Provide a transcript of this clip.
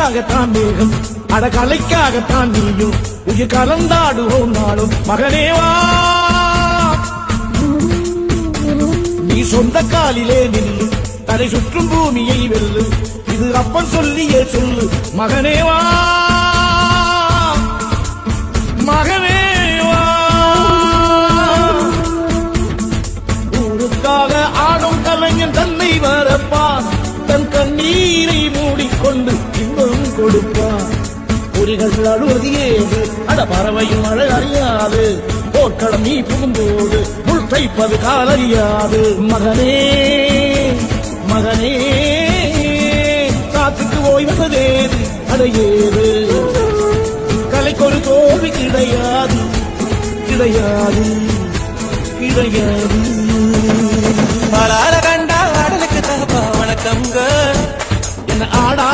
கலைக்காகத்தான் மேகம் அட கலைக்காகத்தான் நீயும் உயிர் கலந்தாடுவோம் நாளும் மகனேவா நீ சொந்த காலிலே நில்லு தலை சுற்றும் பூமியை வெல்லு இது அப்பன் சொல்லியே சொல்லு மகனேவா மகனேவா ஊருக்காக ஆடும் கலைஞன் தன்னை வரப்பான் தன் கண்ணீரை மூடிக்கொண்டு இன்பம் கொடுப்பான் புரிகள் அழுவது ஏது அட பறவையும் அழ அறியாது போர்க்களம் நீ புகும்போது முள் தைப்பது காலறியாது மகனே மகனே காத்துக்கு ஓய்வதேது அடையேது கலைக்கொரு தோல்வி கிடையாது கிடையாது கிடையாது கண்டா ஆடலுக்கு தகப்பா வணக்கம்ங்க என்ன ஆடா